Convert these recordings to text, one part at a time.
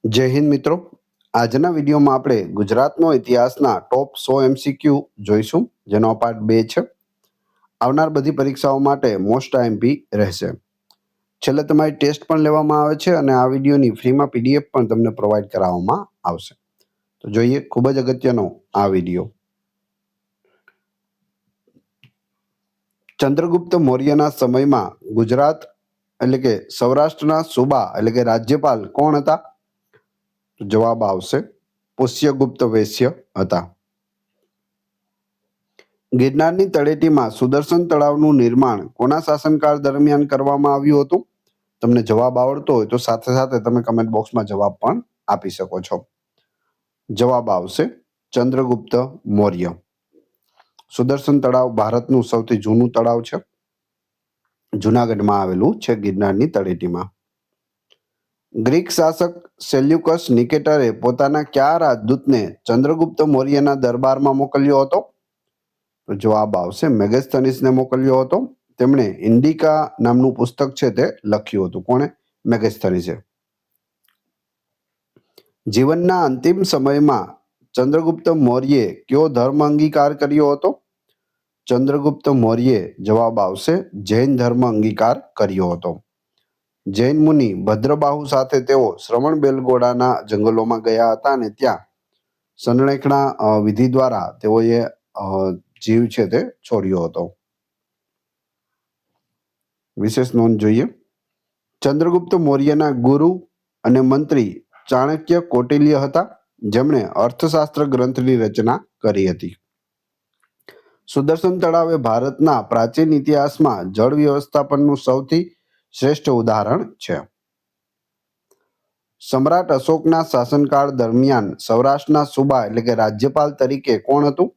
જય હિન્દ મિત્રો. આજના વિડીયોમાં આપણે ગુજરાતનો ઇતિહાસના ટોપ 100 MCQ જોઈશું, જેનો પાર્ટ 2 છે. આવનાર બધી પરીક્ષાઓ માટે મોસ્ટ આઈએમપી રહેશે. છેલ્લે તમારી ટેસ્ટ પણ લેવામાં આવે છે અને આ વિડીયોની ફ્રીમાં PDF પણ તમને પ્રોવાઈડ કરાવવામાં આવશે. તો જોઈએ, ખૂબ જ અગત્યનો આ વિડીયો. ચંદ્રગુપ્ત મૌર્યના સમયમાં ગુજરાત એટલે કે સૌરાષ્ટ્રના સુબા એટલે કે રાજ્યપાલ કોણ હતા? જવાબ આવશે પુષ્યગુપ્ત વૈશ્ય હતા. ગિરનારની તળેટીમાં સુદર્શન તળાવનું નિર્માણ કોના શાસનકાળ દરમિયાન કરવામાં આવ્યું હતું? તમને જવાબ આવડતો હોય તો સાથે સાથે તમે કમેન્ટ બોક્સમાં જવાબ પણ આપી શકો છો. જવાબ આવશે ચંદ્રગુપ્ત મૌર્ય. સુદર્શન તળાવ ભારતનું સૌથી જૂનું તળાવ છે. જુનાગઢમાં આવેલું છે ગિરનારની તળેટીમાં. ગ્રીક શાસક સેલ્યુકસ નિકેટરે પોતાના કયા રાજદૂતને ચંદ્રગુપ્ત મૌર્યના દરબારમાં મોકલ્યો હતો? તો જવાબ આવશે મેગેસ્થનીસને મોકલ્યો હતો. તેમણે ઇન્ડિકા નામનું પુસ્તક છે તે લખ્યું હતું. કોણે? મેગેસ્થનીસે. જીવનના અંતિમ સમયમાં ચંદ્રગુપ્ત મૌર્યે કયો ધર્મ અંગીકાર કર્યો હતો? ચંદ્રગુપ્ત મૌર્યે જવાબ આવશે જૈન ધર્મ અંગીકાર કર્યો હતો. જૈન મુનિ ભદ્રબાહુ સાથે તેઓ શ્રવણબેલગોળાના જંગલોમાં ગયા હતા અને ત્યાં સંરક્ષણા વિધિ દ્વારા તેઓએ જીવ છે તે છોડ્યો હતો. વિશેષ નોંધ જોઈએ. ચંદ્રગુપ્ત મૌર્યના ગુરુ અને મંત્રી ચાણક્ય કૌટિલ્ય હતા, જેમણે અર્થશાસ્ત્ર ગ્રંથની રચના કરી હતી. સુદર્શન તળાવ એ ભારતના પ્રાચીન ઇતિહાસમાં જળ વ્યવસ્થાપનનું સૌથી શ્રેષ્ઠ ઉદાહરણ છે. સમ્રાટ અશોકના શાસનકાળ દરમિયાન સૌરાષ્ટ્રના સુબા એટલે કે રાજ્યપાલ તરીકે કોણ હતું?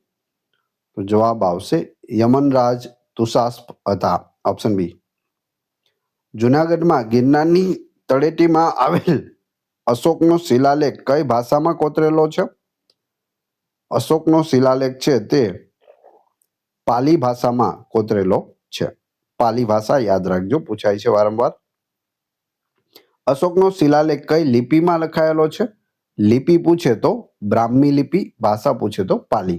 તો જવાબ આવશે યમનરાજ તુષાસ્પ હતા. Option B. જુનાગઢમાં ગિરનારની તળેટીમાં આવેલ અશોકનો શિલાલેખ કઈ ભાષામાં કોતરેલો છે? અશોકનો શિલાલેખ છે તે પાલી ભાષામાં કોતરેલો છે. પાલી ભાષા યાદ રાખજો, પૂછાય છે વારંવાર. અશોકનો શિલાલેખ કઈ લિપિમાં લખાયેલો છે? લિપિ પૂછે તો બ્રાહ્મી લિપિ, ભાષા પૂછે તો પાલી.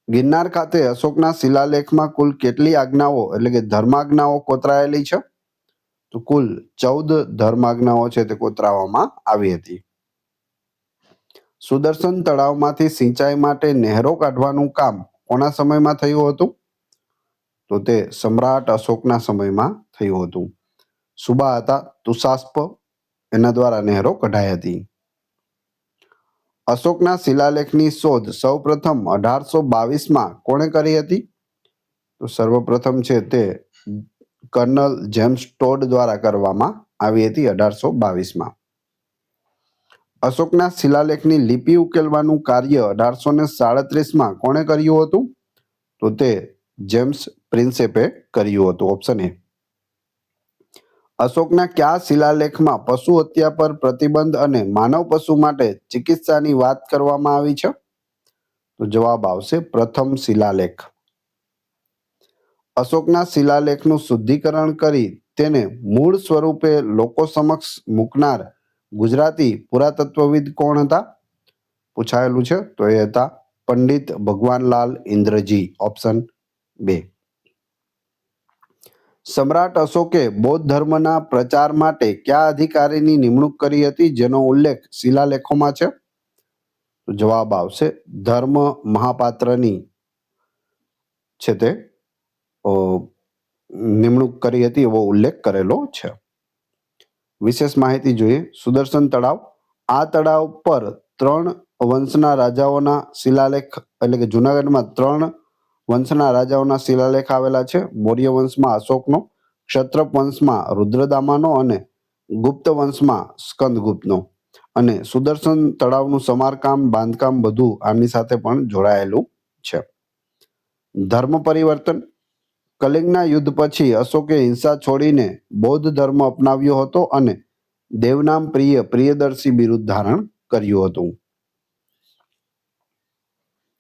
ગિરનાર ખાતે અશોકના શિલાલેખમાં કુલ કેટલી આજ્ઞાઓ એટલે કે ધર્માજ્ઞાઓ કોતરાયેલી છે? તો કુલ 14 ધર્માજ્ઞાઓ છે તે કોતરાવવામાં આવી હતી. સુદર્શન તળાવમાંથી સિંચાઈ માટે નહેરો કાઢવાનું કામ કોના સમયમાં થયું હતું? તો તે સમ્રાટ અશોકના સમયમાં થયું હતું. સુબા હતા તુષાસ્પ, એના દ્વારા નહેરો કઢાઈ હતી. અશોકના શિલાલેખની શોધ સૌપ્રથમ 1822માં કોણે કરી હતી? તો સર્વપ્રથમ છે તે કર્નલ જેમ્સ ટોડ દ્વારા કરવામાં આવી હતી 1822માં. અશોકના શિલાલેખની લિપિ ઉકેલવાનું કાર્ય 1837માં કોણે કર્યું હતું? તો તે જેમ્સ પ્રિન્સેપે કર્યું હતું. Option A. અશોકના કયા શિલાલેખમાં પશુ હત્યા પર પ્રતિબંધ અને માનવ પશુ માટે ચિકિત્સાની વાત કરવામાં આવી છે? તો જવાબ આવશે પ્રથમ શિલાલેખ. અશોકના શિલાલેખનું શુદ્ધિકરણ કરી તેને મૂળ સ્વરૂપે લોકો સમક્ષ મૂકનાર ગુજરાતી પુરાતત્વવિદ કોણ હતા? પૂછાયેલું છે. તો એ હતા પંડિત ભગવાનલાલ ઇન્દ્રજી. ઓપ્શન 2. સમ્રાટ અશોકે બૌદ્ધ ધર્મના પ્રચાર માટે કયા અધિકારીની નિમણૂક કરી હતી, જેનો ઉલ્લેખ શિલાલેખોમાં છે? તો જવાબ આવશે ધર્મ મહાપાત્રની છે તે નિમણૂક કરી હતી, એવો ઉલ્લેખ કરેલો છે. વિશેષ માહિતી જોઈએ. સુદર્શન તળાવ, આ તળાવ પર 3 વંશના રાજાઓના શિલાલેખ એટલે કે જુનાગઢમાં 3 વંશના રાજાઓના શિલાલેખ આવેલા છે. મૌર્ય વંશમાં અશોકનો, ક્ષત્રપ વંશમાં રુદ્રદામાનો અને ગુપ્ત વંશમાં સ્કંદગુપ્તનો. અને સુદર્શન તળાવનું સમારકામ, બાંધકામ બધું આની સાથે પણ જોડાયેલું છે. ધર્મ પરિવર્તન. કલિંગના યુદ્ધ પછી અશોકે હિંસા છોડીને બૌદ્ધ ધર્મ અપનાવ્યો હતો અને દેવનામ પ્રિયદર્શી બિરુદ ધારણ કર્યું હતું.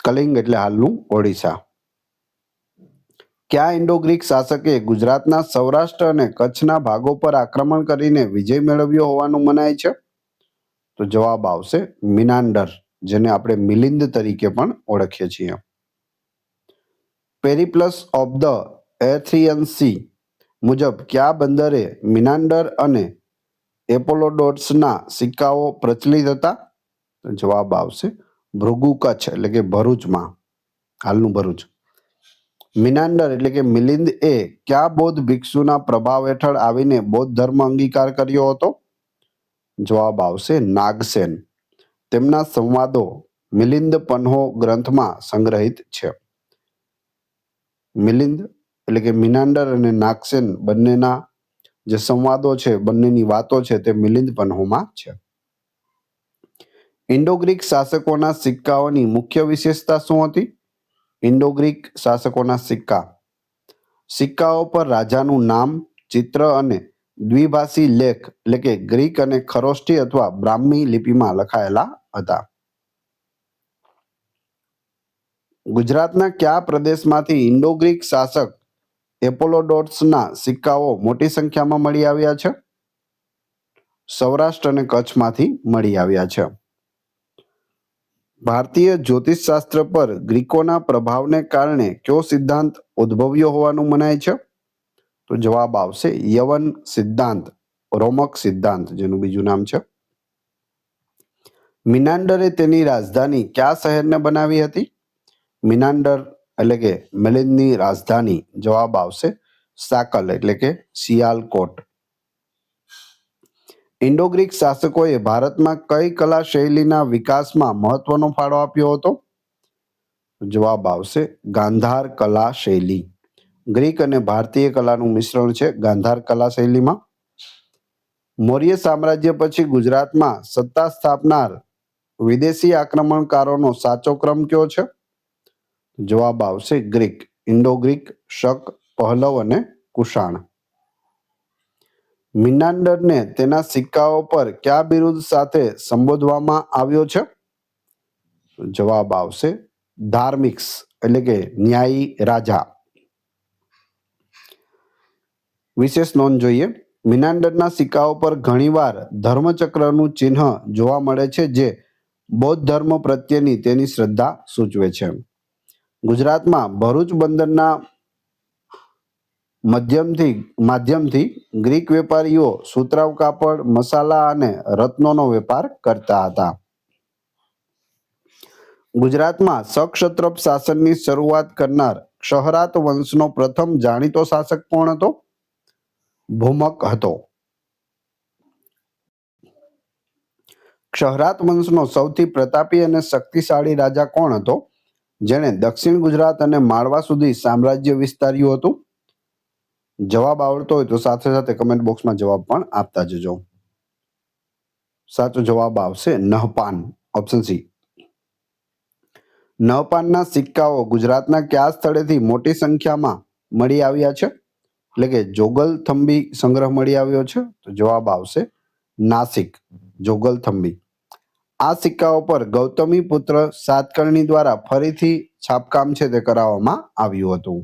કલિંગ એટલે હાલનું ઓડિશા. કયા ઇન્ડો ગ્રીક શાસકે ગુજરાતના સૌરાષ્ટ્ર અને કચ્છના ભાગો પર આક્રમણ કરીને વિજય મેળવ્યો હોવાનું મનાય છે? તો જવાબ આવશે મિનાન્ડર, જેને આપણે મિલિંદ તરીકે પણ ઓળખીએ છીએ. પેરિપ્લસ ઓફ ધ એથ્રિયન સી મુજબ કયા બંદરે મિનાન્ડર અને એપોલોડોટ્સના સિક્કાઓ પ્રચલિત હતા? તો જવાબ આવશે ભૃગુ કચ્છ એટલે કે ભરૂચમાં, હાલનું ભરૂચ. મિનાન્ડર એટલે કે મિલિંદ એ કયા બૌદ્ધ ભિક્ષુના પ્રભાવ હેઠળ આવીને બૌદ્ધ ધર્મ અંગીકાર કર્યો હતો? જવાબ આવશે નાગસેન. તેમના સંવાદો મિલિંદ પન્હો ગ્રંથમાં સંગ્રહિત છે. મિલિંદ એટલે કે મિનાન્ડર અને નાગસેન બંનેના જે સંવાદો છે, બંનેની વાતો છે, તે મિલિંદ પન્હોમાં છે. ઇન્ડો ગ્રીક શાસકોના સિક્કાઓની મુખ્ય વિશેષતા શું હતી? ઇન્ડો ગ્રીક શાસકોના સિક્કાઓ પર રાજાનું નામ, ચિત્ર અને દ્વિભાષી લેખ એટલે કે ગ્રીક અને ખરોષ્ઠી અથવા બ્રાહ્મી લિપિમાં લખાયેલા હતા. ગુજરાતના કયા પ્રદેશમાંથી ઇન્ડો ગ્રીક શાસક એપોલોડોટ્સના સિક્કાઓ મોટી સંખ્યામાં મળી આવ્યા છે? સૌરાષ્ટ્ર અને કચ્છમાંથી મળી આવ્યા છે. ભારતીય જ્યોતિષશાસ્ત્ર પર ગ્રીકોના પ્રભાવને કારણે કયો સિદ્ધાંત ઉદ્ભવ્યો હોવાનું મનાય છે? તો જવાબ આવશે યવન સિદ્ધાંત, રોમક સિદ્ધાંત, જેનું બીજું નામ છે. મિનાન્ડરે તેની રાજધાની કયા શહેરને બનાવી હતી? મિનાન્ડર એટલે કે મિલિંદની રાજધાની જવાબ આવશે સાકલ એટલે કે સિયાલકોટ. ઇન્ડો ગ્રીક શાસકોએ ભારતમાં કઈ કલા શૈલીના વિકાસમાં મહત્વનો ફાળો આપ્યો હતો? જવાબ આવશે ગાંધાર કલા શૈલી. ગ્રીક અને ભારતીય કલાનું મિશ્રણ છે ગાંધાર કલા શૈલીમાં. મૌર્ય સામ્રાજ્ય પછી ગુજરાતમાં સત્તા સ્થાપનાર વિદેશી આક્રમણકારોનો સાચો ક્રમ કયો છે? જવાબ આવશે ગ્રીક, ઇન્ડો ગ્રીક, શક, પહલવ અને કુષાણ. મિનાન્ડરને તેના સિક્કાઓ પર કયા બિરુદ સાથે સંબોધવામાં આવ્યો છે? જવાબ આવશે ધાર્મિક્સ એટલે કે ન્યાયી રાજા. વિશેષ નોંધ જોઈએ. મિનાન્ડરના સિક્કાઓ પર ઘણીવાર ધર્મચક્રનું ચિહ્ન જોવા મળે છે, જે બૌદ્ધ ધર્મ પ્રત્યેની તેની શ્રદ્ધા સૂચવે છે. ગુજરાતમાં ભરૂચ બંદરના માધ્યમથી ગ્રીક વેપારીઓ સુતરાઉ કાપડ, મસાલા અને રત્નોનો વેપાર કરતા હતા. ગુજરાતમાં સક્ષત્રપ શાસનની શરૂઆત કરનાર ક્ષહરાત વંશનો પ્રથમ જાણીતો શાસક કોણ હતો? ભૂમક હતો. ક્ષહરાત વંશનો સૌથી પ્રતાપી અને શક્તિશાળી રાજા કોણ હતો, જેણે દક્ષિણ ગુજરાત અને માળવા સુધી સામ્રાજ્ય વિસ્તાર્યું હતું? જવાબ આવડતો હોય તો સાથે સાથે કમેન્ટ બોક્સમાં જવાબ પણ આપતા જજો. સાચો જવાબ આવશે નહપાન, ઓપ્શન સી. નહપાનના સિક્કાઓ ગુજરાતના કયા સ્થળેથી મોટી સંખ્યામાં મળી આવ્યા છે? એટલે કે જોગલથંબી સંગ્રહ મળી આવ્યો છે. તો જવાબ આવશે નાસિક, જોગલથંબી. આ સિક્કાઓ પર ગૌતમી પુત્ર સાતકર્ણી દ્વારા ફરીથી છાપકામ છે તે કરાવવામાં આવ્યું હતું.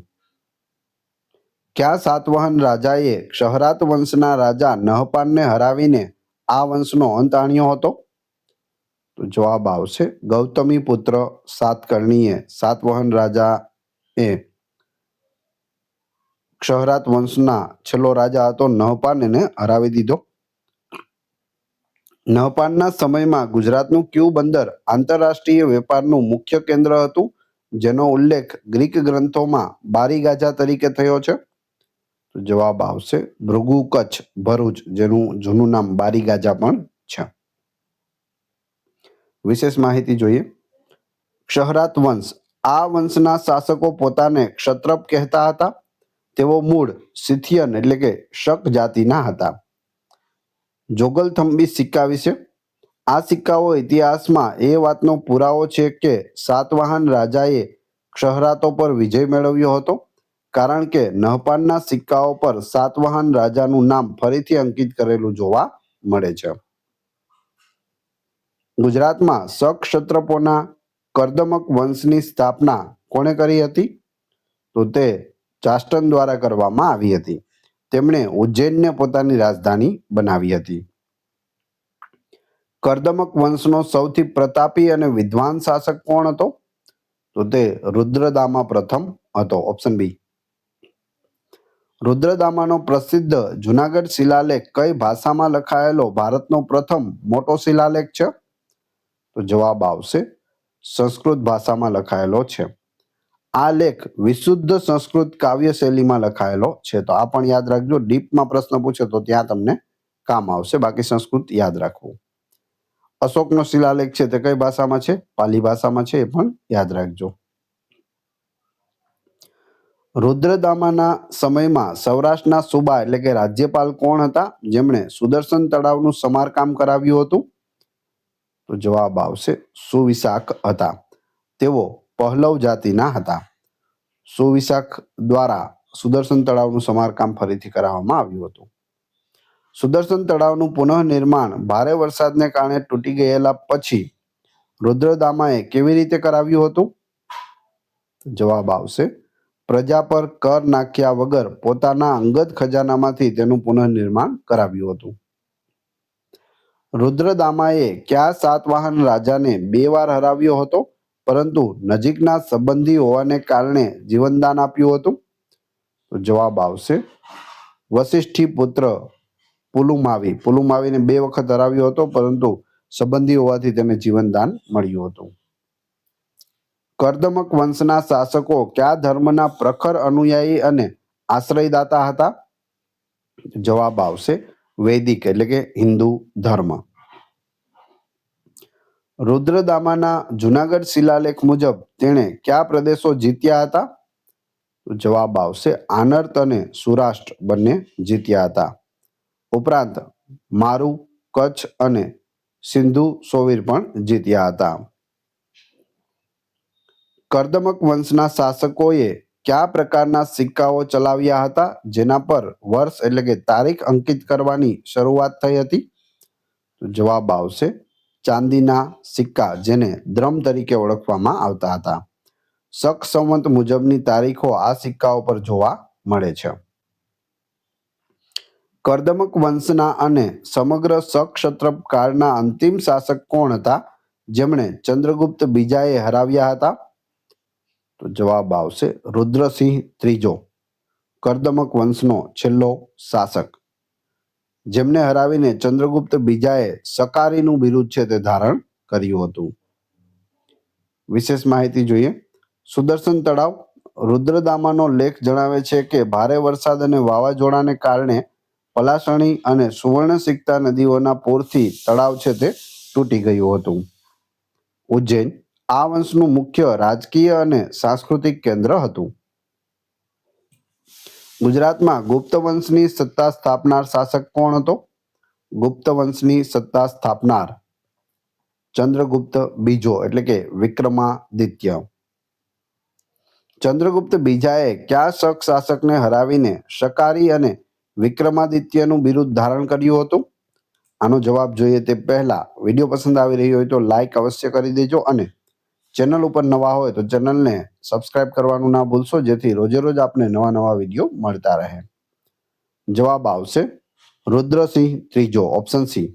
કયા સાતવાહન રાજાએ ક્ષહરાત વંશના રાજા નહપાનને હરાવીને આ વંશનો અંત આણ્યો હતો? તો જવાબ આવશે ગૌતમી પુત્ર સાતકર્ણીએ સાતવાહન રાજા એ ક્ષહરાત વંશના છેલ્લો રાજા હતો નહપાન, એને હરાવી દીધો. નહપાનના સમયમાં ગુજરાતનું કયું બંદર આંતરરાષ્ટ્રીય વેપારનું મુખ્ય કેન્દ્ર હતું, જેનો ઉલ્લેખ ગ્રીક ગ્રંથોમાં બારીગાજા તરીકે થયો છે? તો જવાબ આવશે ભૃગુ કચ્છ, ભરૂચ, જેનું જૂનું નામ બારીગાજા પણ છે. વિશેષ માહિતી જોઈએ. ક્ષહરાત વંશ, આ વંશના શાસકો પોતાને ક્ષત્રપ કહેતા હતા. તેઓ મૂળ સિથિયન એટલે કે શક જાતિના હતા. જોગલથંબી સિક્કા વિશે. આ સિક્કાઓ ઇતિહાસમાં એ વાતનો પુરાવો છે કે સાતવાહન રાજાએ ક્ષહરાતો પર વિજય મેળવ્યો હતો, કારણ કે નહપાનના સિક્કાઓ પર સાતવાહન રાજાનું નામ ફરીથી અંકિત કરેલું જોવા મળે છે. ગુજરાતમાં સક્ષત્રપોના કર્દમક વંશની સ્થાપના કોણે કરી હતી? તો તે ચાસ્ટન દ્વારા કરવામાં આવી હતી. તેમણે ઉજ્જૈનને પોતાની રાજધાની બનાવી હતી. કર્દમક વંશનો સૌથી પ્રતાપી અને વિદ્વાન શાસક કોણ હતો? તો તે રુદ્રદામા પ્રથમ હતો. Option B. રુદ્રદામાનો પ્રસિદ્ધ જુનાગઢ શિલાલેખ કઈ ભાષામાં લખાયેલો ભારતનો પ્રથમ મોટો શિલાલેખ છે? તો જવાબ આવશે સંસ્કૃત ભાષામાં લખાયેલો છે. આ લેખ વિશુદ્ધ સંસ્કૃત કાવ્ય શૈલીમાં લખાયેલો છે. તો આ પણ યાદ રાખજો, ડીપમાં પ્રશ્ન પૂછે તો ત્યાં તમને કામ આવશે, બાકી સંસ્કૃત યાદ રાખવું. અશોકનો શિલાલેખ છે તે કઈ ભાષામાં છે? પાલી ભાષામાં છે, એ પણ યાદ રાખજો. રુદ્રદામાના સમયમાં સૌરાષ્ટ્રના સુબા એટલે કે રાજ્યપાલ કોણ હતા જેમણે સુદર્શન તળાવનું સમારકામ કરાવ્યું હતું? તો જવાબ આવશે સુવિશાખ હતા. તેઓ પહલવ જાતિના હતા. સુવિશાખ દ્વારા સુદર્શન તળાવનું સમારકામ ફરીથી કરાવવામાં આવ્યું હતું. સુદર્શન તળાવનું પુનઃનિર્માણ ભારે વરસાદને કારણે તૂટી ગયેલા પછી રુદ્રદામાએ કેવી રીતે કરાવ્યું હતું? જવાબ આવશે પ્રજા પર કર નાખ્યા વગર પોતાના અંગત ખજાનામાંથી તેનું પુનઃનિર્માણ કરાવ્યું હતું. રુદ્રદામાએ કયા સાતવાહન રાજાને 2 વાર હરાવ્યો હતો પરંતુ નજીકના સંબંધી હોવાને કારણે જીવનદાન આપ્યું હતું? તો જવાબ આવશે વશિષ્ઠી પુત્ર પુલુમાવીને 2 વખત હરાવ્યો હતો પરંતુ સંબંધી હોવાથી તેને જીવનદાન મળ્યું હતું. કર્દમક વંશના શાસકો કયા ધર્મના પ્રખર અનુયાયી અને આશ્રયદાતા હતા? જવાબ આવશે વૈદિક એટલે કે હિન્દુ ધર્મ. રુદ્રદામાના જુનાગઢ શિલાલેખ મુજબ તેણે કયા પ્રદેશો જીત્યા હતા? જવાબ આવશે આનર્ત અને સૌરાષ્ટ્ર બંને જીત્યા હતા. ઉપરાંત મારુ, કચ્છ અને સિંધુ સોવીર પણ જીત્યા હતા. કર્દમક વંશના શાસકોએ કયા પ્રકારના સિક્કાઓ ચલાવ્યા હતા જેના પર વર્ષ એટલે કે તારીખ અંકિત કરવાની શરૂઆત થઈ હતી? જવાબ આવશે ચાંદીના સિક્કા, જેને દ્રમ તરીકે ઓળખવામાં આવતા હતા. શક સંવત મુજબની તારીખો આ સિક્કાઓ પર જોવા મળે છે. કર્દમક વંશના અને સમગ્ર સક્ષત્રપ કાળના અંતિમ શાસક કોણ હતા જેમણે ચંદ્રગુપ્ત બીજાએ હરાવ્યા હતા? તો જવાબ આવશે રુદ્રસિંહ ત્રીજો, કર્દમક વંશનો છેલ્લો શાસક, જેમને હરાવીને ચંદ્રગુપ્ત બીજાએ સકારીનું બિરુદ છે તે ધારણ કર્યું હતું. વિશેષ માહિતી જોઈએ. સુદર્શન તળાવ. રુદ્રદામાનો લેખ જણાવે છે કે ભારે વરસાદ અને વાવાઝોડાને કારણે પલાસણી અને સુવર્ણસિક્તા નદીઓના પૂરથી તળાવ છે તે તૂટી ગયું હતું. ઉજ્જૈન આ વંશનું મુખ્ય રાજકીય અને સાંસ્કૃતિક કેન્દ્ર હતું. ગુજરાતમાં ગુપ્ત વંશની સત્તા સ્થાપનાર શાસક કોણ હતો? ગુપ્ત વંશની સત્તા સ્થાપનાર ચંદ્રગુપ્ત બીજો એટલે કે વિક્રમાદિત્ય. ચંદ્રગુપ્ત બીજાએ કયા શક શાસકને હરાવીને શકારી અને વિક્રમાદિત્યનું બિરુદ ધારણ કર્યું હતું? આનો જવાબ જોઈએ તે પહેલા વિડીયો પસંદ આવી રહ્યો હોય તો લાઈક અવશ્ય કરી દેજો અને ચેનલ ઉપર નવા હોય તો ચેનલને સબસ્ક્રાઇબ કરવાનું ના ભૂલશો, જેથી રોજે રોજ આપને નવા વિડીયો મળતા રહે. જવાબ આવશે રુદ્રસિંહ ત્રીજો, ઓપ્શન સી.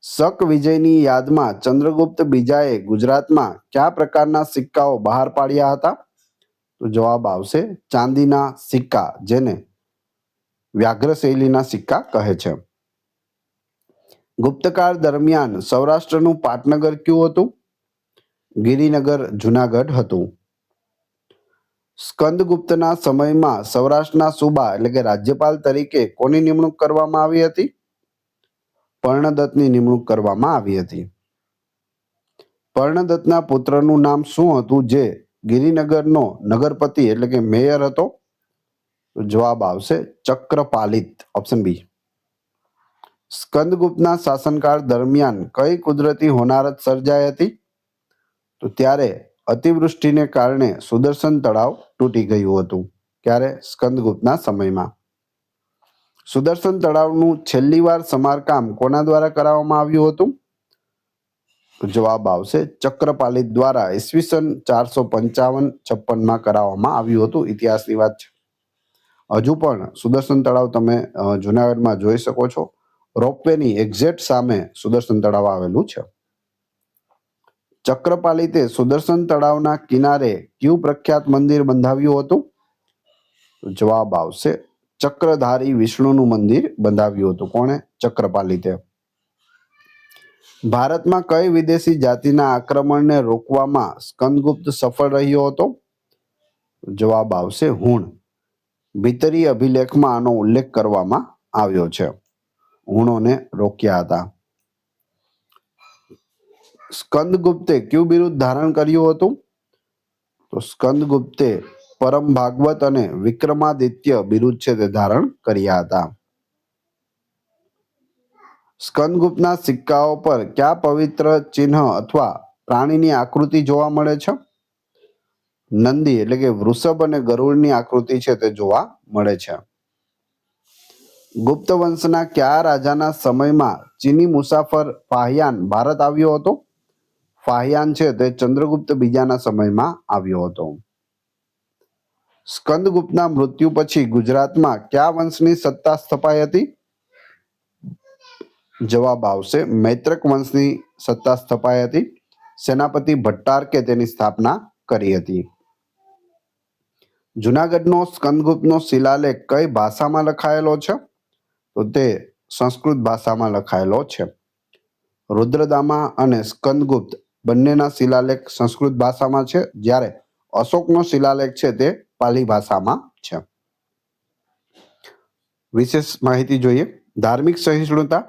શક વિજયની યાદમાં ચંદ્રગુપ્ત બીજાએ ગુજરાતમાં કયા પ્રકારના સિક્કાઓ બહાર પાડ્યા હતા? તો જવાબ આવશે ચાંદીના સિક્કા, જેને વ્યાઘ્ર શૈલીના સિક્કા કહે છે. ગુપ્તકાળ દરમિયાન સૌરાષ્ટ્રનું પાટનગર કયું હતું? ગિરિનગર જુનાગઢ હતું. સ્કંદગુપ્તના સમયમાં સૌરાષ્ટ્રના સુબા એટલે કે રાજ્યપાલ તરીકે કોની નિમણૂક કરવામાં આવી હતી? પર્ણદત્તની નિમણૂક કરવામાં આવી હતી. પર્ણદત્તના પુત્રનું નામ શું હતું જે ગિરિનગરનો નગરપતિ એટલે કે મેયર હતો? જવાબ આવશે ચક્રપાલિત, ઓપ્શન બી. સ્કંદગુપ્તના શાસનકાળ દરમિયાન કઈ કુદરતી હોનારત સર્જાઈ હતી? તો ત્યારે અતિવૃષ્ટિને કારણે સુદર્શન તળાવ તૂટી ગયું હતું. ત્યારે સ્કંદગુપ્તના સમયમાં. સુદર્શન તળાવનું છેલ્લી વાર સમારકામ કોના દ્વારા કરાવવામાં આવ્યું હતું? તો જવાબ આવશે ચક્રપાલિત દ્વારા ઈસવીસન 455-56 કરાવવામાં આવ્યું હતું. ઇતિહાસની વાત છે. હજુ પણ સુદર્શન તળાવ તમે જુનાગઢમાં જોઈ શકો છો. રોપવેની એક્ઝેક્ટ સામે સુદર્શન તળાવ આવેલું છે. ચક્રપાલિતે સુદર્શન તળાવના કિનારે કયું પ્રખ્યાત મંદિર બંધાવ્યું હતું? જવાબ આવશે ચક્રધારી વિષ્ણુનું મંદિર બંધાવ્યું હતું. કોણે? ચક્રપાલિતે. ભારતમાં કઈ વિદેશી જાતિના આક્રમણને રોકવામાં સ્કંદગુપ્ત સફળ રહ્યો હતો? જવાબ આવશે હુણ. ભીતરી અભિલેખમાં આનો ઉલ્લેખ કરવામાં આવ્યો છે. હુણોને રોક્યા હતા. સ્કંદગુપ્તે કયું બિરુદ ધારણ કર્યું હતું? તો સ્કંદગુપ્તે પરમ ભાગવત અને વિક્રમાદિત્ય બિરુદ છે તે ધારણ કર્યા હતા. સ્કંદગુપ્તના સિક્કાઓ પર કયા પવિત્ર ચિહ્ન અથવા પ્રાણીની આકૃતિ જોવા મળે છે? નંદી એટલે કે વૃષભ અને ગરુડની આકૃતિ છે તે જોવા મળે છે. ગુપ્ત વંશના કયા રાજાના સમયમાં ચીની મુસાફર ફાહિયાન ભારત આવ્યો હતો? ફાહિયાન છે તે ચંદ્રગુપ્ત બીજાના સમયમાં આવ્યો હતો. સ્કંદગુપ્તના મૃત્યુ પછી ગુજરાતમાં કયા વંશની સત્તા સ્થપાઈ હતી? જવાબ આવશે મૈત્રક વંશની સત્તા સ્થપાઈ હતી. સેનાપતિ ભટ્ટારકે તેની સ્થાપના કરી હતી. જુનાગઢનો સ્કંદગુપ્તનો શિલાલેખ કઈ ભાષામાં લખાયેલો છે? તો તે સંસ્કૃત ભાષામાં લખાયેલો છે. રુદ્રદામા અને સ્કંદગુપ્ત બંનેના શિલાલેખ સંસ્કૃત ભાષામાં છે, જ્યારે અશોકનો શિલાલેખ છે તે પાલી ભાષામાં છે. વિશેષ માહિતી જોઈએ. ધાર્મિક સહિષ્ણુતા.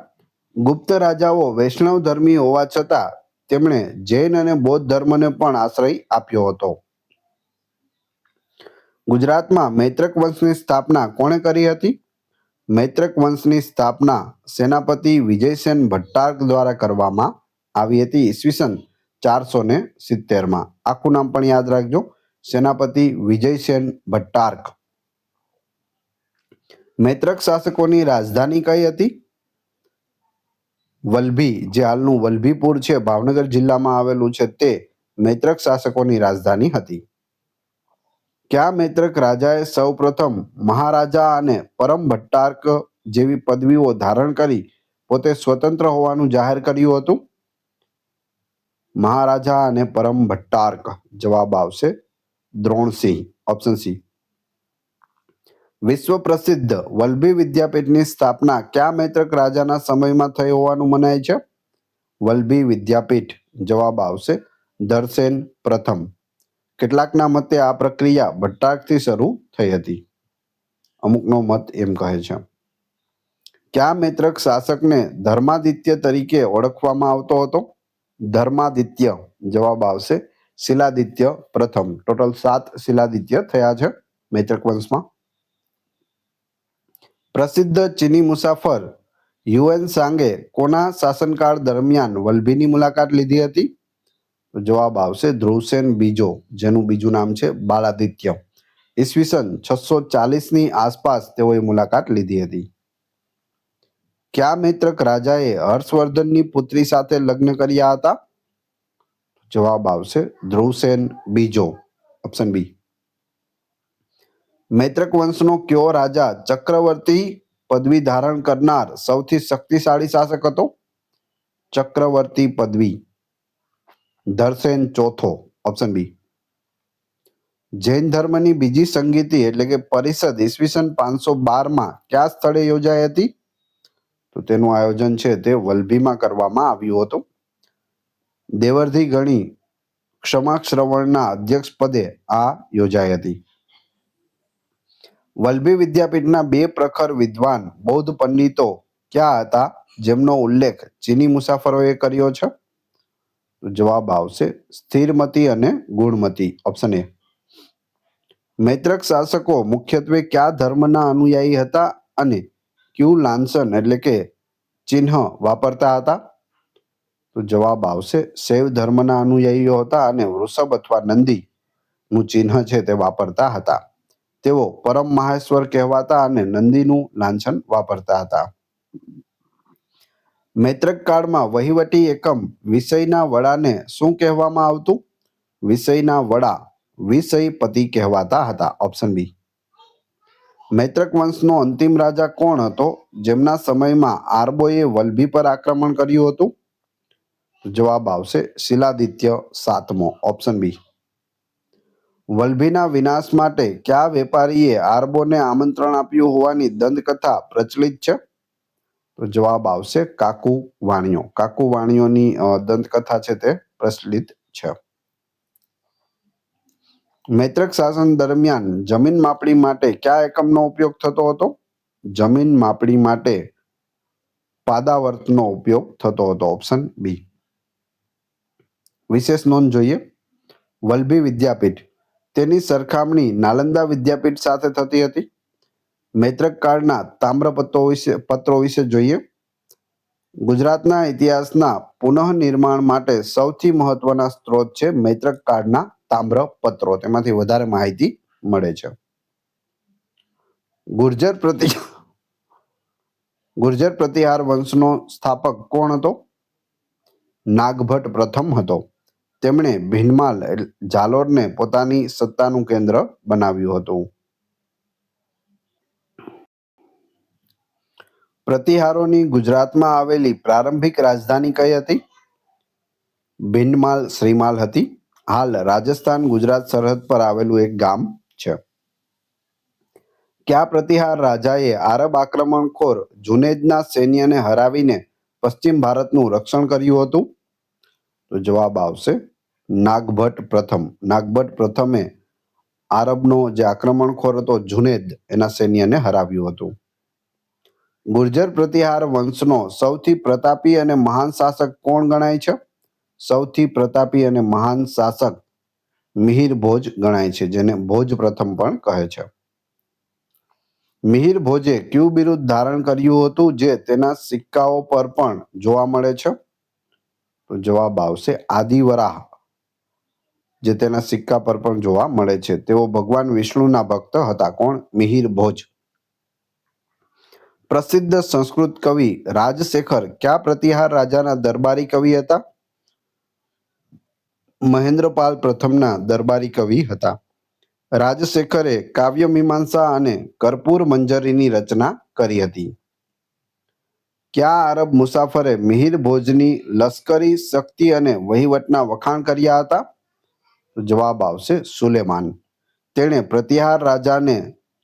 ગુપ્ત રાજાઓ વૈષ્ણવ ધર્મી હોવા છતાં તેમણે જૈન અને બૌદ્ધ ધર્મને પણ આશ્રય આપ્યો હતો. ગુજરાતમાં મૈત્રક વંશની સ્થાપના કોણે કરી હતી? મૈત્રક વંશની સ્થાપના સેનાપતિ વિજયસેન ભટ્ટાર્ક દ્વારા કરવામાં આવી હતી ઈસવીસન 470માં. આખું નામ પણ યાદ રાખજો, સેનાપતિ વિજયસેન ભટ્ટાર્ક. મૈત્રક શાસકોની રાજધાની કઈ હતી? વલભી, જે હાલનું વલભીપુર છે ભાવનગર જિલ્લામાં આવેલું છે, તે મૈત્રક શાસકોની રાજધાની હતી. કયા મૈત્રક રાજાએ સૌપ્રથમ મહારાજા અને પરમ ભટ્ટાર્ક જેવી પદવીઓ ધારણ કરી પોતે સ્વતંત્ર હોવાનું જાહેર કર્યું હતું? મહારાજા અને પરમ ભટ્ટાર્ક. જવાબ આવશે દ્રોણસિંહ, ઓપ્શન સી. વિશ્વ પ્રસિદ્ધ વલભી વિદ્યાપીઠની સ્થાપના કયા મૈત્રક રાજાના સમયમાં થઈ હોવાનું મનાય છે? વલભી વિદ્યાપીઠ. જવાબ આવશે ધરસેન પ્રથમ. કેટલાકના મતે આ પ્રક્રિયા ભટ્ટાર્કથી શરૂ થઈ હતી. અમુકનો મત એમ કહે છે. કયા મૈત્રક શાસકને ધર્માદિત્ય તરીકે ઓળખવામાં આવતો હતો? ધર્માદિત્ય. જવાબ આવશે શિલાદિત્ય પ્રથમ. ટોટલ 7 શિલાદિત્ય થયા છે મૈત્રક વંશમાં. પ્રસિદ્ધ ચીની મુસાફર યુએન સાંગે કોના શાસનકાળ દરમિયાન વલભીની મુલાકાત લીધી હતી? જવાબ આવશે ધ્રુવસેન બીજો, જેનું બીજું નામ છે બાલાદિત્ય. ઈસવીસન 640ની આસપાસ તેઓએ મુલાકાત લીધી હતી. કયા મૈત્રક રાજાએ હર્ષવર્ધનની પુત્રી સાથે લગ્ન કર્યા હતા? જવાબ આવશે ધ્રુવસેન બીજો, ઓપ્શન બી. મૈત્રક વંશનો કયો રાજા ચક્રવર્તી પદવી ધારણ કરનાર સૌથી શક્તિશાળી શાસક હતો? ચક્રવર્તી પદવી. ધરસેન ચોથો, ઓપ્શન બી. જૈન ધર્મની બીજી સંગીતિ એટલે કે પરિષદ ઈસવીસન 512માં કયા સ્થળે યોજાઈ હતી? તો તેનું આયોજન છે તે વલભીમાં કરવામાં આવ્યું હતું. દેવર્ધી ગણી ક્ષમાશ્રવણના અધ્યક્ષ પદે આ યોજાઈ હતી. વલભી વિદ્યાપીઠના 2 પ્રખર વિદ્વાન બૌદ્ધ પંડિતો ક્યાં હતા જેમનો ઉલ્લેખ ચીની મુસાફરોએ કર્યો છે? જવાબ આવશે સ્થિરમતી અને ગુણમતી, ઓપ્શન એ. મૈત્રક શાસકો મુખ્યત્વે કયા ધર્મના અનુયાયી હતા અને કયું લાંછન એટલે કે ચિહ્ન વાપરતા હતા? તો જવાબ આવશે શૈવ ધર્મના અનુયાયીઓ હતા અને વૃષભ અથવા નંદી નું ચિહ્ન છે તે વાપરતા હતા. તેઓ પરમ મહેશ્વર કહેવાતા અને નંદીનું લાંછન વાપરતા હતા. મૈત્રક કાળમાં વહીવટી એકમ વિષયના વડાને શું કહેવામાં આવતું? વિષયના વડા વિષયપતિ કહેવાતા હતા, ઓપ્શન બી. મૈત્રક વંશનો અંતિમ રાજા કોણ હતો જેમના સમયમાં આરબોએ વલભી પર આક્રમણ કર્યું હતું? જવાબ આવશે શિલાદિત્ય સાતમો, ઓપ્શન બી. વલભીના વિનાશ માટે કયા વેપારીએ આરબોને આમંત્રણ આપ્યું હોવાની દંતકથા પ્રચલિત છે? તો જવાબ આવશે કાકુ વાણિયો. કાકુ વાણિયોની દંતકથા છે તે પ્રચલિત છે. મૈત્રક શાસન દરમિયાન જમીન માપણી માટે કયા એકમનો ઉપયોગ થતો હતો? જમીન માપણી માટે પાદાવર્તનો ઉપયોગ થતો હતો, ઓપ્શન બી. વિશેષ નોંધ જોઈએ. વલભી વિદ્યાપીઠ તેની સરખામણી નાલંદા વિદ્યાપીઠ સાથે થતી હતી. મૈત્રક કાળના તામ્રપત્રો વિશે જોઈએ. ગુજરાતના ઇતિહાસના પુનઃનિર્માણ માટે સૌથી મહત્વના સ્ત્રોત છે મૈત્રક કાળના તામ્રપત્રો. તેમાંથી વધારે માહિતી મળે છે. ગુર્જર પ્રતિહાર વંશનો સ્થાપક કોણ હતો? નાગભટ્ટ પ્રથમ હતો. તેમણે ભીનમાલ જાલોરને પોતાની સત્તાનું કેન્દ્ર બનાવ્યું હતું. પ્રતિહારોની ગુજરાતમાં આવેલી પ્રારંભિક રાજધાની કઈ હતી? ભીનમાલ શ્રીમાલ હતી. હાલ રાજસ્થાન ગુજરાત સરહદ પર આવેલું એક ગામ છે. કયા પ્રતિહાર રાજાએ આરબ આક્રમણખોર જુનેદના સૈન્યને હરાવીને પશ્ચિમ ભારતનું રક્ષણ કર્યું હતું? તો જવાબ આવશે નાગભટ્ટ પ્રથમ. નાગભટ્ટ પ્રથમે આરબનો જે આક્રમણખોર હતો જુનેદ, એના સૈન્યને હરાવ્યું હતું. ગુર્જર પ્રતિહાર વંશનો સૌથી પ્રતાપી અને મહાન શાસક કોણ ગણાય છે? સૌથી પ્રતાપી અને મહાન શાસક મિહિર ભોજ ગણાય છે, જેને ભોજ પ્રથમ પણ કહે છે. મિહિર ભોજે કયું બિરુદ ધારણ કર્યું હતું જે તેના સિક્કાઓ પર પણ જોવા મળે છે? તો જવાબ આવશે આદિવરાહ, જે તેના સિક્કા પર પણ જોવા મળે છે. તેઓ ભગવાન વિષ્ણુના ભક્ત હતા. કોણ? મિહિર ભોજ. પ્રસિદ્ધ સંસ્કૃત કવિ રાજશેખર કયા પ્રતિહાર રાજાના દરબારી કવિ હતા? મહેન્દ્રપાલ પ્રથમના દરબારી કવિ હતા. રાજશેખરે કાવ્ય મીમાંસા અને કર્પૂર મંજરીની રચના કરી હતી. કયા આરબ મુસાફરે મિહિર ભોજની લશ્કરી શક્તિ અને વહીવટના વખાણ કર્યા હતા? જવાબ આવશે સુલેમાન. તેણે પ્રતિહાર રાજાને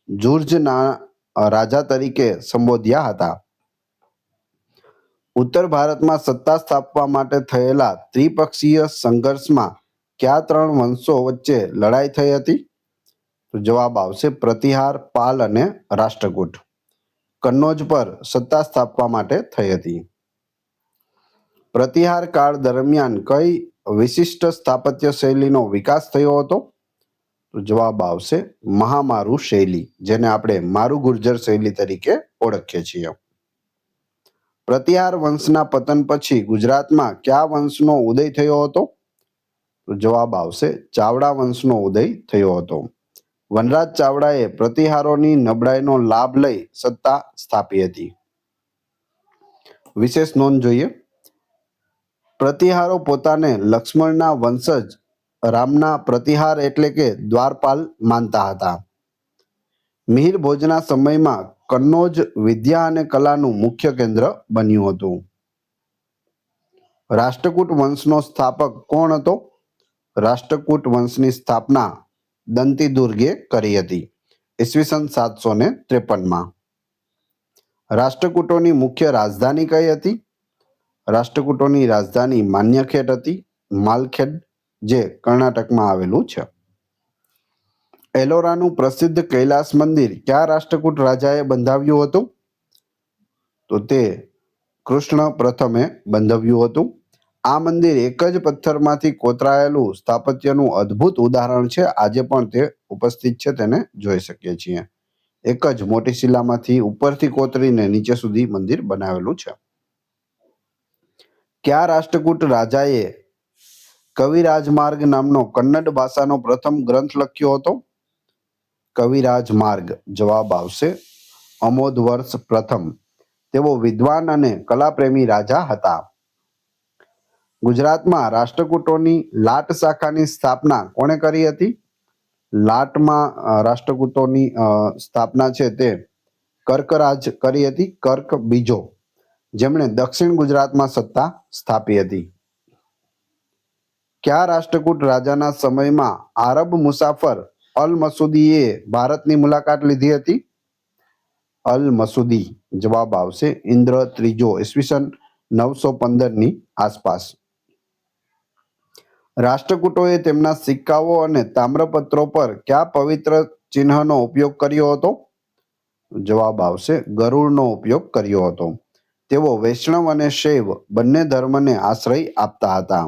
જુર્જના રાજા તરીકે સંબોધ્યા હતા. ઉત્તર ભારતમાં સત્તા સ્થાપવા માટે થયેલા ત્રિપક્ષીય સંઘર્ષમાં કયા ત્રણ વંશો વચ્ચે લડાઈ થઈ હતી? તો જવાબ આવશે પ્રતિહાર, પાલ અને રાષ્ટ્રકૂટ. કન્નોજ પર સત્તા સ્થાપવા માટે થઈ હતી. પ્રતિહાર કાળ દરમિયાન કઈ વિશિષ્ટ સ્થાપત્ય શૈલીનો વિકાસ થયો હતો? તો જવાબ આવશે મહામારુ શૈલી, જેને આપણે મારુ ગુર્જર શૈલી તરીકે ઓળખીએ છીએ. પ્રતિહાર વંશના પતન પછી ગુજરાતમાં કયા વંશનો ઉદય થયો હતો? તો જવાબ આવશે ચાવડા વંશનો ઉદય થયો હતો. વનરાજ ચાવડાએ પ્રતિહારોની નબળાઈનો લાભ લઈ સત્તા સ્થાપી હતી. વિશેષ નોંધ જોઈએ. પ્રતિહારો પોતાને લક્ષ્મણના વંશજ રામના પ્રતિહાર એટલે કે દ્વારપાલ માનતા હતા. મિહિર ભોજના સમયમાં કન્નોજ વિદ્યા અને કલાનું મુખ્ય કેન્દ્ર બન્યું હતું. રાષ્ટ્રકૂટ વંશનો સ્થાપક કોણ હતો? રાષ્ટ્રકૂટ વંશની સ્થાપના દંતી દુર્ગે કરી હતી ઈસવીસન 753માં. રાષ્ટ્રકૂટોની મુખ્ય રાજધાની કઈ હતી? રાષ્ટ્રકૂટોની રાજધાની માન્યખેટ હતી, માલખેડ, જે કર્ણાટકમાં આવેલું છે. એલોરાનું પ્રસિદ્ધ કૈલાસ મંદિર કયા રાષ્ટ્રકૂટ રાજાએ બંધાવ્યું હતું? તો તે કૃષ્ણ પ્રથમે બંધાવ્યું હતું. આ મંદિર એક જ પથ્થરમાંથી કોતરાયેલું સ્થાપત્યનું અદ્ભુત ઉદાહરણ છે. આજે પણ તે ઉપસ્થિત છે, તેને જોઈ શકીએ છીએ. એક જ મોટી શિલામાંથી ઉપરથી કોતરીને નીચે સુધી મંદિર બનાવેલું છે. કયા રાષ્ટ્રકૂટ રાજાએ કવિરાજમાર્ગ નામનો કન્નડ ભાષાનો પ્રથમ ગ્રંથ લખ્યો હતો? કવિરાજમાર્ગ. જવાબ આવશે અમોદવર્ષ પ્રથમ. તેઓ વિદ્વાન અને કલાપ્રેમી રાજા હતા. ગુજરાતમાં રાષ્ટ્રકૂટોની લાટ શાખાની સ્થાપના કોણે કરી હતી? લાટમાં રાષ્ટ્રકૂટોની સ્થાપના છે તે કર્કરાજ કરી હતી. કર્ક બીજો, જેમણે દક્ષિણ ગુજરાતમાં સત્તા સ્થાપી હતી. કયા રાષ્ટ્રકૂટ રાજાના સમયમાં આરબ મુસાફર અલ મસૂદીએ ભારતની મુલાકાત લીધી હતી? અલ મસૂદી. જવાબ આવશે ઇન્દ્ર ત્રીજો, ઈસવીસન 915 આસપાસ. રાષ્ટ્રકૂટોએ તેમના સિક્કાઓ અને તામ્રપત્રો પર કયા પવિત્ર ચિહ્નનો ઉપયોગ કર્યો હતો? જવાબ આવશે ગરુડનો ઉપયોગ કર્યો હતો. તેઓ વૈષ્ણવ અને શૈવ બંને ધર્મને આશ્રય આપતા હતા.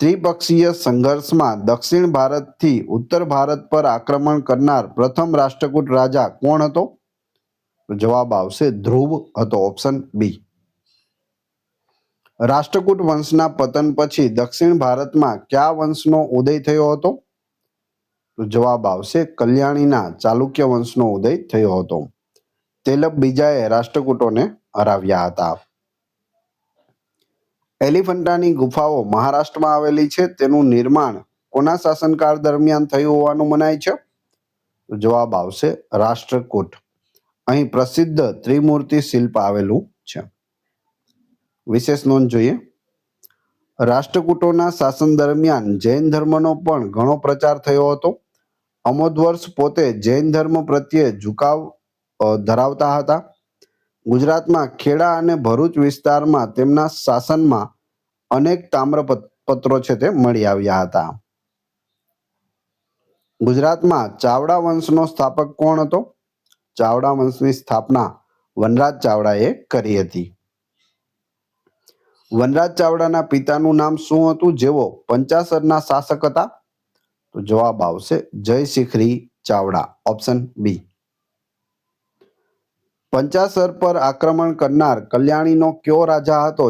ત્રિપક્ષીય સંઘર્ષમાં દક્ષિણ ભારતથી ઉત્તર ભારત પર આક્રમણ કરનાર પ્રથમ રાષ્ટ્રકૂટ રાજા કોણ હતો? જવાબ આવશે ધ્રુવ હતો. Option B. રાષ્ટ્રકૂટ વંશના પતન પછી દક્ષિણ ભારતમાં કયા વંશનો ઉદય થયો હતો? જવાબ આવશે કલ્યાણીના ચાલુક્ય વંશનો ઉદય થયો હતો. તેલબ બીજાએ રાષ્ટ્રકૂટોને હરાવ્યા હતા. એલિફન્ટાની ગુફાઓ મહારાષ્ટ્રમાં આવેલી છે. તેનું નિર્માણ કોના શાસનકાળ દરમિયાન થયું હોવાનું મનાય છે? જવાબ આવશે રાષ્ટ્રકૂટ. અહીં પ્રસિદ્ધ ત્રિમૂર્તિ શિલ્પ આવેલું છે. વિશેષ નોંધ જોઈએ. રાષ્ટ્રકૂટોના શાસન દરમિયાન જૈન ધર્મનો પણ ઘણો પ્રચાર થયો હતો. અમોધવર્ષ પોતે જૈન ધર્મ પ્રત્યે ઝુકાવ ધરાવતા હતા. ગુજરાતમાં ખેડા અને ભરૂચ વિસ્તારમાં તેમના શાસનમાં અનેક તામ્રપત્રો છે તે મળી આવ્યા હતા. ગુજરાતમાં ચાવડા વંશનો સ્થાપક કોણ હતો? ચાવડા વંશની સ્થાપના વનરાજ ચાવડાએ કરી હતી. વનરાજ ચાવડાના પિતાનું નામ શું હતું જેઓ પંચાસરના શાસક હતા? તો જવાબ આવશે જયશિખરી ચાવડા. Option B. પંચાસર પર આક્રમણ કરનાર કલ્યાણીનો કયો રાજા હતો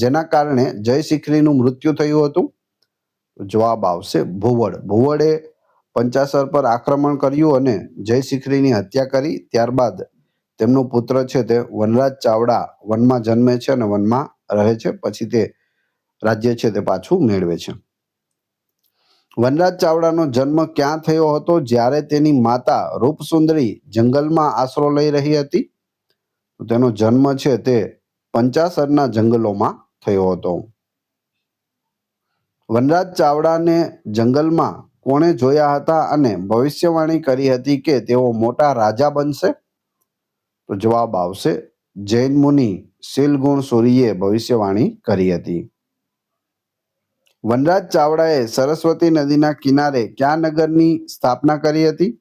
જેના કારણે જયશિખરીનું મૃત્યુ થયું હતું? જવાબ આવશે ભુવડ. ભુવડે પંચાસર પર આક્રમણ કર્યું અને જયશિખરીની હત્યા કરી. ત્યારબાદ તેમનો પુત્ર છે તે વનરાજ ચાવડા વનમાં જન્મે છે અને વનમાં રહે છે. પછી તે રાજ્ય છે તે પાછું મેળવે છે. વનરાજ ચાવડાનો જન્મ ક્યાં થયો હતો જ્યારે તેની માતા રૂપસુંદરી જંગલમાં આશરો લઈ રહી હતી? તેનો જન્મ છે તે પંચાસરના જંગલોમાં થયો હતો. વનરાજ ચાવડાને જંગલમાં કોણે જોયા હતા અને ભવિષ્યવાણી કરી હતી કે તેઓ મોટા રાજા બનશે? તો જવાબ આવશે જૈન મુનિ શીલગુણ સૂરીએ ભવિષ્યવાણી કરી હતી. વનરાજ ચાવડાએ સરસ્વતી નદીના કિનારે કયા નગરની સ્થાપના કરી હતી?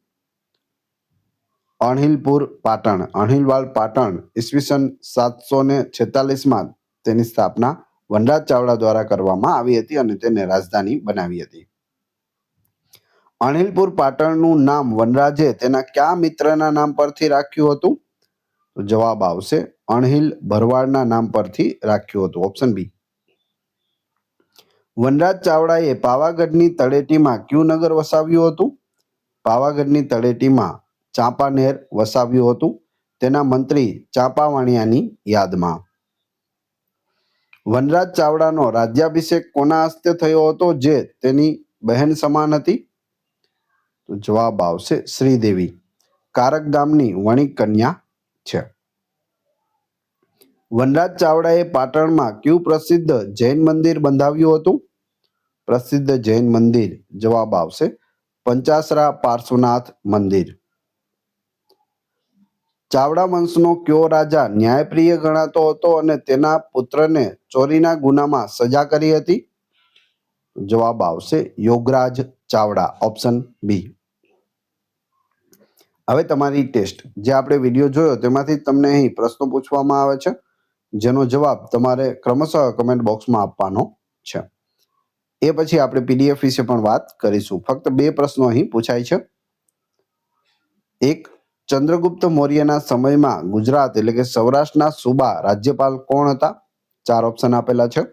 અણહિલપુર પાટણ. અણહિલવાડ પાટણ ઈસવીસન 746માં તેની સ્થાપના વનરાજ ચાવડા દ્વારા કરવામાં આવી હતી અને તેને રાજધાની બનાવી હતી. અણહિલપુર પાટણનું નામ વનરાજે તેના કયા મિત્રના નામ પરથી રાખ્યું હતું? જવાબ આવશે અણહિલ ભરવાડના નામ પરથી રાખ્યું હતું. Option B. વનરાજ ચાવડાએ પાવાગઢની તળેટીમાં કયું નગર વસાવ્યું હતું? પાવાગઢની તળેટીમાં ચાંપાનેર વસાવ્યું હતું. તેના મંત્રી ચાંપાવાણિયાની યાદમાં. વનરાજ ચાવડાનો રાજ્યાભિષેક કોના હસ્તે થયો હતો જે તેની બહેન સમાન હતી? તો જવાબ આવશે શ્રીદેવી. કારક ગામની વણિક કન્યા છે. વનરાજ ચાવડાએ પાટણમાં કયું પ્રસિદ્ધ જૈન મંદિર બંધાવ્યું હતું? પ્રસિદ્ધ જૈન મંદિર જવાબ આવશે પંચાસરા પાર્શ્વનાથ મંદિર. ચાવડા વંશનો કયો રાજા ન્યાયપ્રિય ગણાતો હતો અને તેના પુત્રને ચોરીના ગુનામાં સજા કરી હતી? જવાબ આવશે યોગરાજ ચાવડા. ઓપ્શન બી. હવે તમારી ટેસ્ટ. જે આપણે વિડીયો જોયો તેમાંથી તમને અહીં પ્રશ્નો પૂછવામાં આવે છે જેનો જવાબ તમારે ક્રમશઃ કમેન્ટ બોક્સમાં આપવાનો છે. એ પછી આપણે પીડીએફ વિશે પણ વાત કરીશું. ફક્ત 2 પ્રશ્નો અહીં પૂછાય છે. એક, ચંદ્રગુપ્ત મૌર્યના સમયમાં ગુજરાત એટલે કે સૌરાષ્ટ્રના સુબા રાજ્યપાલ કોણ હતા? 4 ઓપ્શન આપેલા છે.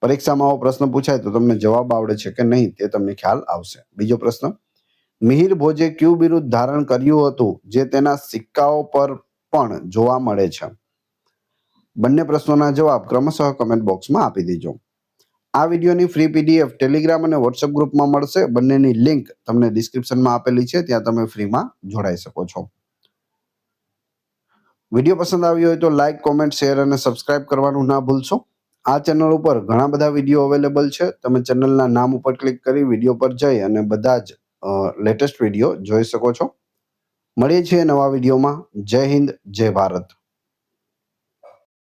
પરીક્ષામાં આવો પ્રશ્ન પૂછાય તો તમને જવાબ આવડે છે કે નહીં તે તમને ખ્યાલ આવશે. બીજો પ્રશ્ન, મિહિર ભોજે કયું બિરુદ ધારણ કર્યું હતું જે તેના સિક્કાઓ પર પણ જોવા મળે છે? બંને પ્રશ્નોના જવાબ ક્રમશઃ કમેન્ટ બોક્સમાં આપી દેજો. આ વિડીયોની ફ્રી પીડીએફ ટેલિગ્રામ અને વોટ્સએપ ગ્રુપમાં મળશે. બંનેની લિંક તમને ડિસ્ક્રિપ્શનમાં આપેલી છે, ત્યાં તમે ફ્રીમાં જોડાઈ શકો છો. વિડીયો પસંદ આવ્યો હોય તો લાઇક, કોમેન્ટ, શેર અને સબસ્ક્રાઇબ કરવાનું ના ભૂલશો. આ ચેનલ ઉપર ઘણા બધા વિડીયો અવેલેબલ છે. તમે ચેનલના નામ ઉપર ક્લિક કરી વિડીયો પર જઈ અને બધા જ લેટેસ્ટ વિડીયો જોઈ શકો છો. મળીએ છીએ નવા વિડીયોમાં. જય હિન્દ, જય ભારત.